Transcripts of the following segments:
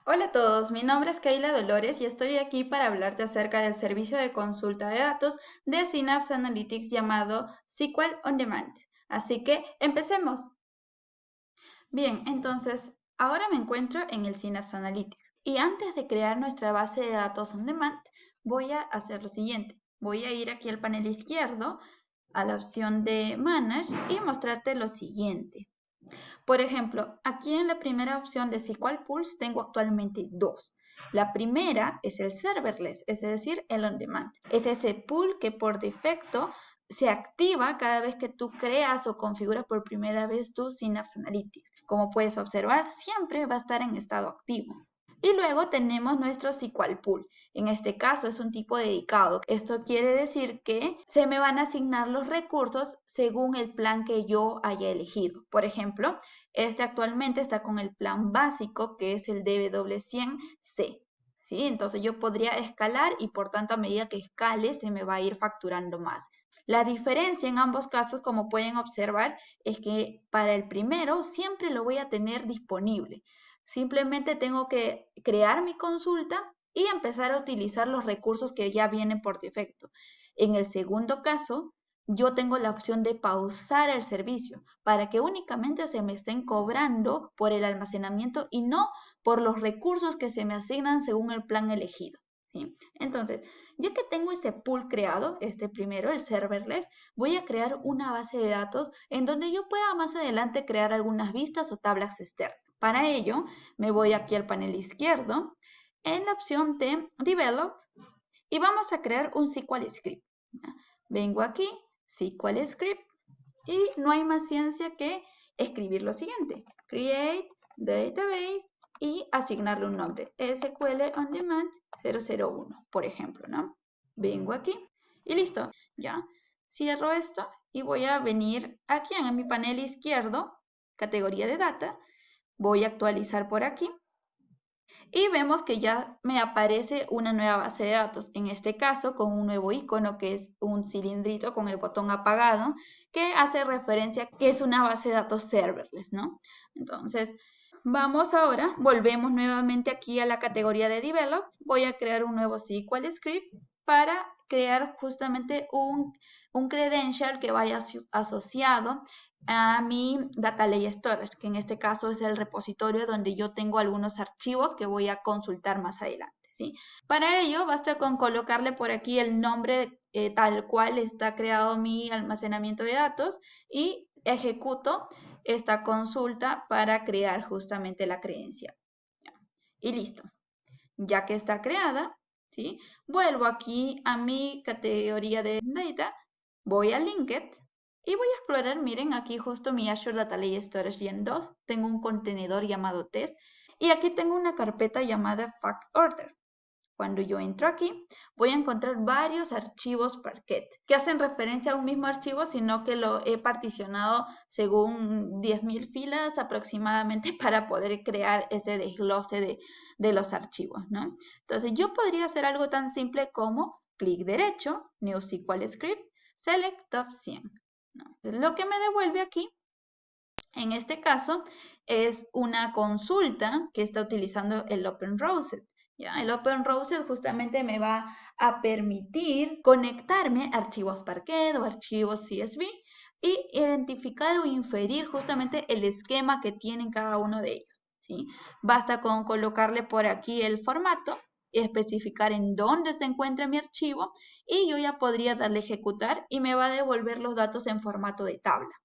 Hola a todos, mi nombre es Keila Dolores y estoy aquí para hablarte acerca del servicio de consulta de datos de Synapse Analytics llamado SQL On Demand. Así que empecemos. Bien, entonces ahora me encuentro en el Synapse Analytics y antes de crear nuestra base de datos On Demand voy a hacer lo siguiente. Voy a ir aquí al panel izquierdo a la opción de Manage y mostrarte lo siguiente. Por ejemplo, aquí en la primera opción de SQL Pools tengo actualmente dos. La primera es el serverless, es decir, el on demand. Es ese pool que por defecto se activa cada vez que tú creas o configuras por primera vez tu Synapse Analytics. Como puedes observar, siempre va a estar en estado activo. Y luego tenemos nuestro SQL Pool. En este caso es un tipo dedicado. Esto quiere decir que se me van a asignar los recursos según el plan que yo haya elegido. Por ejemplo, este actualmente está con el plan básico que es el DW100C. ¿Sí? Entonces yo podría escalar y por tanto a medida que escale se me va a ir facturando más. La diferencia en ambos casos, como pueden observar, es que para el primero siempre lo voy a tener disponible. Simplemente tengo que crear mi consulta y empezar a utilizar los recursos que ya vienen por defecto. En el segundo caso, yo tengo la opción de pausar el servicio para que únicamente se me estén cobrando por el almacenamiento y no por los recursos que se me asignan según el plan elegido. ¿Sí? Entonces, ya que tengo ese pool creado, este primero, el serverless, voy a crear una base de datos en donde yo pueda más adelante crear algunas vistas o tablas externas. Para ello, me voy aquí al panel izquierdo en la opción de Develop y vamos a crear un SQL script. Vengo aquí, SQL script, y no hay más ciencia que escribir lo siguiente. Create database y asignarle un nombre. SQL On Demand 001, por ejemplo, ¿no? Vengo aquí y listo, ya. Cierro esto y voy a venir aquí en mi panel izquierdo, categoría de data. Voy a actualizar por aquí y vemos que ya me aparece una nueva base de datos, en este caso con un nuevo icono que es un cilindrito con el botón apagado que hace referencia a que es una base de datos serverless, ¿no? Entonces, vamos ahora, volvemos nuevamente aquí a la categoría de Develop, voy a crear un nuevo SQL script para crear justamente un credential que vaya asociado a mi Data Lake Storage, que en este caso es el repositorio donde yo tengo algunos archivos que voy a consultar más adelante, ¿sí? Para ello, basta con colocarle por aquí el nombre tal cual está creado mi almacenamiento de datos y ejecuto esta consulta para crear justamente la credencial. Y listo. Ya que está creada, ¿sí? Vuelvo aquí a mi categoría de Data, voy a Linked y voy a explorar, miren, aquí justo mi Azure Data Lake Storage Gen 2, tengo un contenedor llamado test y aquí tengo una carpeta llamada Fact Order. Cuando yo entro aquí, voy a encontrar varios archivos Parquet que hacen referencia a un mismo archivo, sino que lo he particionado según 10.000 filas aproximadamente para poder crear ese desglose de los archivos, ¿no? Entonces, yo podría hacer algo tan simple como clic derecho, New SQL Script, Select Top 100. ¿No? Lo que me devuelve aquí, en este caso, es una consulta que está utilizando el Open Rosette. ¿Ya? El Open Rosette justamente me va a permitir conectarme a archivos Parquet o archivos CSV y identificar o inferir justamente el esquema que tienen cada uno de ellos. ¿Sí? Basta con colocarle por aquí el formato, especificar en dónde se encuentra mi archivo y yo ya podría darle a ejecutar y me va a devolver los datos en formato de tabla.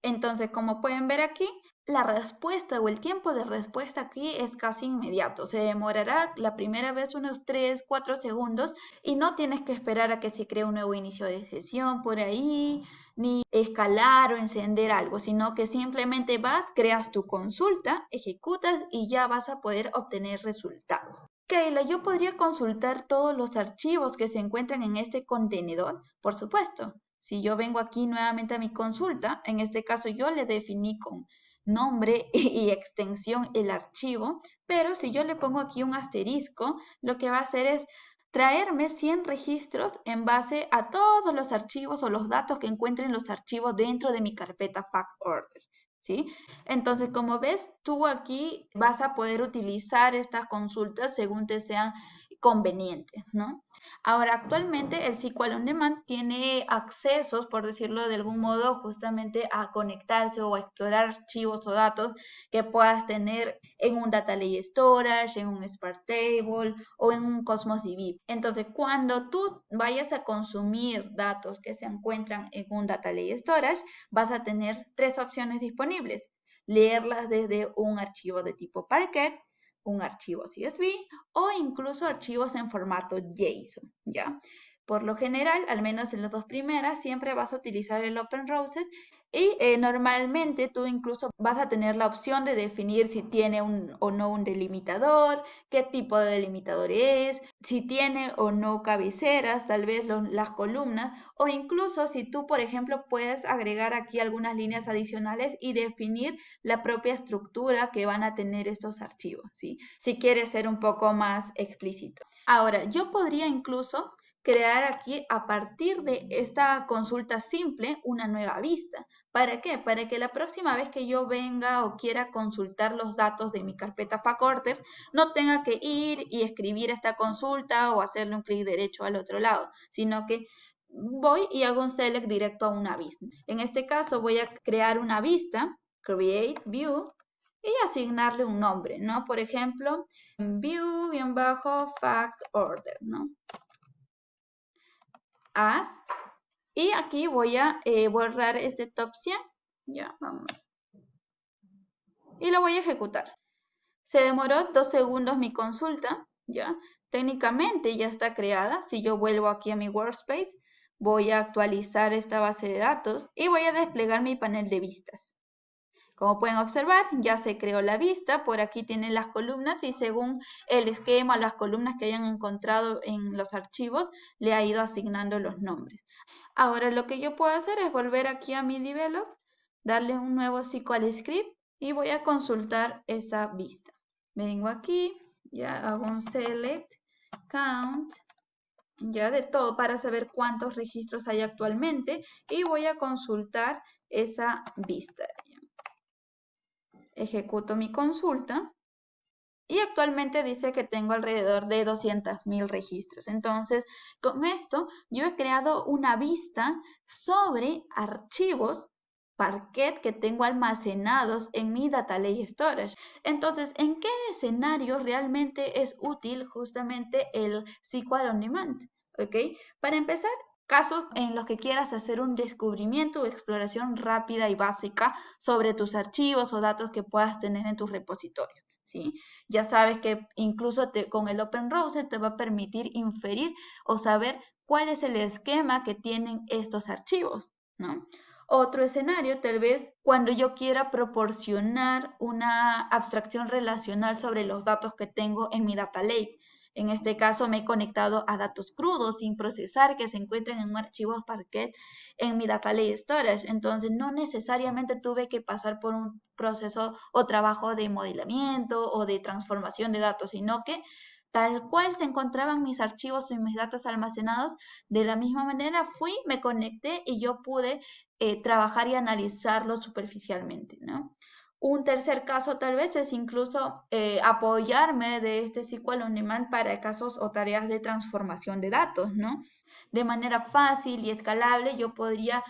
Entonces, como pueden ver aquí, la respuesta o el tiempo de respuesta aquí es casi inmediato. Se demorará la primera vez unos 3, 4 segundos y no tienes que esperar a que se cree un nuevo inicio de sesión por ahí, ni escalar o encender algo, sino que simplemente vas, creas tu consulta, ejecutas y ya vas a poder obtener resultados. Keila, ¿yo podría consultar todos los archivos que se encuentran en este contenedor? Por supuesto. Si yo vengo aquí nuevamente a mi consulta, en este caso yo le definí con nombre y extensión el archivo, pero si yo le pongo aquí un asterisco, lo que va a hacer es traerme 100 registros en base a todos los archivos o los datos que encuentren los archivos dentro de mi carpeta Fact Order. ¿sí? Entonces, como ves, tú aquí vas a poder utilizar estas consultas según te sean convenientes, ¿no? Ahora, actualmente el SQL On Demand tiene accesos, por decirlo de algún modo, justamente a conectarse o a explorar archivos o datos que puedas tener en un Data Lake Storage, en un Spark Table o en un Cosmos DB. Entonces, cuando tú vayas a consumir datos que se encuentran en un Data Lake Storage, vas a tener tres opciones disponibles. Leerlas desde un archivo de tipo Parquet, un archivo CSV o incluso archivos en formato JSON, ¿ya? Por lo general, al menos en las dos primeras, siempre vas a utilizar el OpenROSET y normalmente tú incluso vas a tener la opción de definir si tiene o no un delimitador, qué tipo de delimitador es, si tiene o no cabeceras, tal vez las columnas, o incluso si tú, por ejemplo, puedes agregar aquí algunas líneas adicionales y definir la propia estructura que van a tener estos archivos, ¿sí? Si quieres ser un poco más explícito. Ahora, yo podría incluso crear aquí a partir de esta consulta simple una nueva vista. ¿Para qué? Para que la próxima vez que yo venga o quiera consultar los datos de mi carpeta FACORTER, no tenga que ir y escribir esta consulta o hacerle un clic derecho al otro lado, sino que voy y hago un select directo a una vista. En este caso voy a crear una vista, create view, y asignarle un nombre, ¿no? Por ejemplo, view-fact order, ¿no? As. Y aquí voy a borrar este top 100. Ya, vamos. Y lo voy a ejecutar. Se demoró 2 segundos mi consulta, ya. Técnicamente ya está creada. Si yo vuelvo aquí a mi workspace, voy a actualizar esta base de datos y voy a desplegar mi panel de vistas. Como pueden observar, ya se creó la vista, por aquí tienen las columnas y según el esquema, las columnas que hayan encontrado en los archivos, le ha ido asignando los nombres. Ahora lo que yo puedo hacer es volver aquí a mi develop, darle un nuevo SQL script y voy a consultar esa vista. Me vengo aquí, ya hago un select, count, ya de todo para saber cuántos registros hay actualmente y voy a consultar esa vista. Ejecuto mi consulta y actualmente dice que tengo alrededor de 200.000 registros. Entonces, con esto yo he creado una vista sobre archivos Parquet que tengo almacenados en mi Data Lake Storage. Entonces, ¿en qué escenario realmente es útil justamente el SQL On Demand? ¿Ok? Para empezar, casos en los que quieras hacer un descubrimiento o exploración rápida y básica sobre tus archivos o datos que puedas tener en tus repositorios. ¿Sí? Ya sabes que incluso con el OpenROSET te va a permitir inferir o saber cuál es el esquema que tienen estos archivos, ¿no? Otro escenario, tal vez cuando yo quiera proporcionar una abstracción relacional sobre los datos que tengo en mi data lake. En este caso me he conectado a datos crudos sin procesar que se encuentran en un archivo Parquet en mi Data Lake Storage. Entonces no necesariamente tuve que pasar por un proceso o trabajo de modelamiento o de transformación de datos, sino que tal cual se encontraban mis archivos y mis datos almacenados, de la misma manera fui, me conecté y yo pude trabajar y analizarlo superficialmente, ¿no? Un tercer caso tal vez es incluso apoyarme de este SQL On Demand para casos o tareas de transformación de datos, ¿no? De manera fácil y escalable yo podría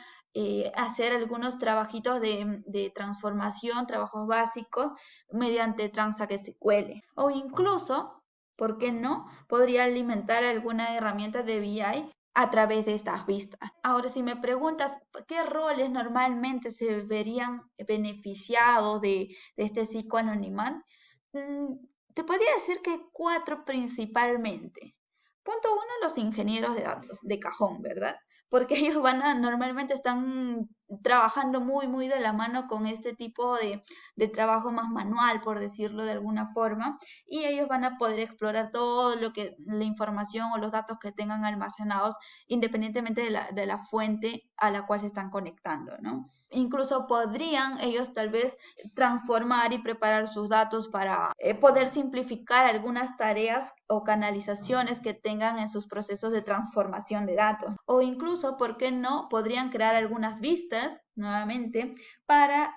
hacer algunos trabajitos de transformación, trabajos básicos mediante Transact SQL. O incluso, ¿por qué no? Podría alimentar alguna herramienta de BI a través de estas vistas. Ahora, si me preguntas qué roles normalmente se verían beneficiados de este SQL On Demand, te podría decir que 4 principalmente. Punto 1, los ingenieros de datos, de cajón, ¿verdad? Porque ellos normalmente están trabajando muy de la mano con este tipo de trabajo más manual, por decirlo de alguna forma, y ellos van a poder explorar todo lo que la información o los datos que tengan almacenados independientemente de la fuente a la cual se están conectando, ¿no? Incluso podrían ellos tal vez transformar y preparar sus datos para poder simplificar algunas tareas o canalizaciones que tengan en sus procesos de transformación de datos. O incluso, ¿por qué no? Podrían crear algunas vistas consultas nuevamente para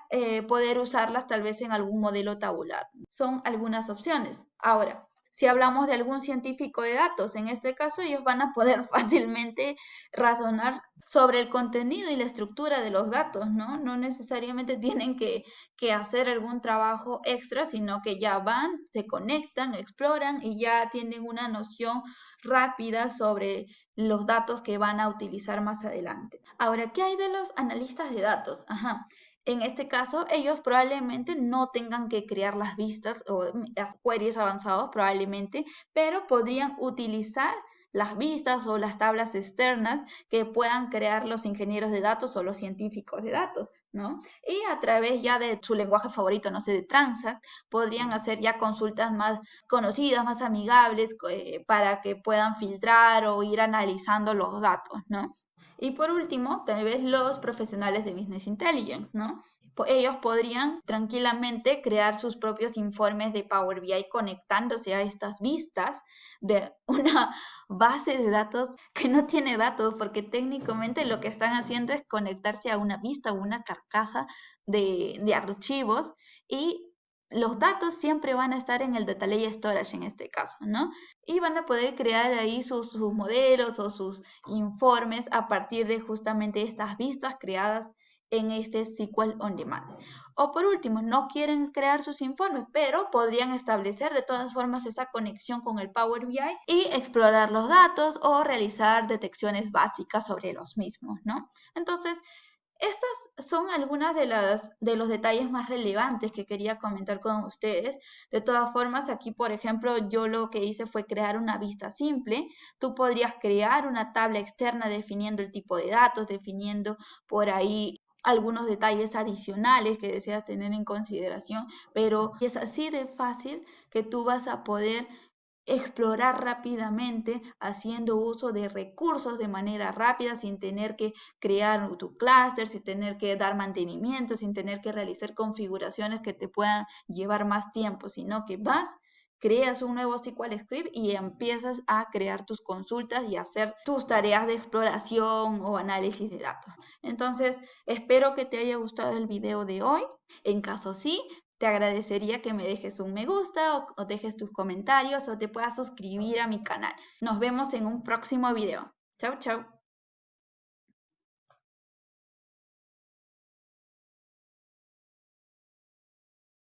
poder usarlas tal vez en algún modelo tabular. Son algunas opciones. Ahora, si hablamos de algún científico de datos, en este caso ellos van a poder fácilmente razonar sobre el contenido y la estructura de los datos, ¿no? No necesariamente tienen que hacer algún trabajo extra, sino que ya van, se conectan, exploran y ya tienen una noción rápida sobre los datos que van a utilizar más adelante. Ahora, ¿qué hay de los analistas de datos? Ajá. En este caso, ellos probablemente no tengan que crear las vistas o las queries avanzados probablemente, pero podrían utilizar las vistas o las tablas externas que puedan crear los ingenieros de datos o los científicos de datos, ¿no? Y a través ya de su lenguaje favorito, no sé, de Transact, podrían hacer ya consultas más conocidas, más amigables, para que puedan filtrar o ir analizando los datos, ¿no? Y por último, tal vez los profesionales de Business Intelligence, ¿no? Ellos podrían tranquilamente crear sus propios informes de Power BI conectándose a estas vistas de una base de datos que no tiene datos, porque técnicamente lo que están haciendo es conectarse a una vista o una carcasa de archivos y los datos siempre van a estar en el Data Lake Storage en este caso, ¿no? Y van a poder crear ahí sus modelos o sus informes a partir de justamente estas vistas creadas en este SQL On Demand. O por último, no quieren crear sus informes, pero podrían establecer de todas formas esa conexión con el Power BI y explorar los datos o realizar detecciones básicas sobre los mismos, ¿no? Entonces, estas son algunas de los detalles más relevantes que quería comentar con ustedes. De todas formas, aquí, por ejemplo, yo lo que hice fue crear una vista simple. Tú podrías crear una tabla externa definiendo el tipo de datos, definiendo por ahí algunos detalles adicionales que deseas tener en consideración, pero es así de fácil que tú vas a poder explorar rápidamente haciendo uso de recursos de manera rápida sin tener que crear tu clúster, sin tener que dar mantenimiento, sin tener que realizar configuraciones que te puedan llevar más tiempo, sino que vas, creas un nuevo SQL script y empiezas a crear tus consultas y hacer tus tareas de exploración o análisis de datos. Entonces, espero que te haya gustado el video de hoy. En caso sí, te agradecería que me dejes un me gusta o dejes tus comentarios o te puedas suscribir a mi canal. Nos vemos en un próximo video. Chau, chau.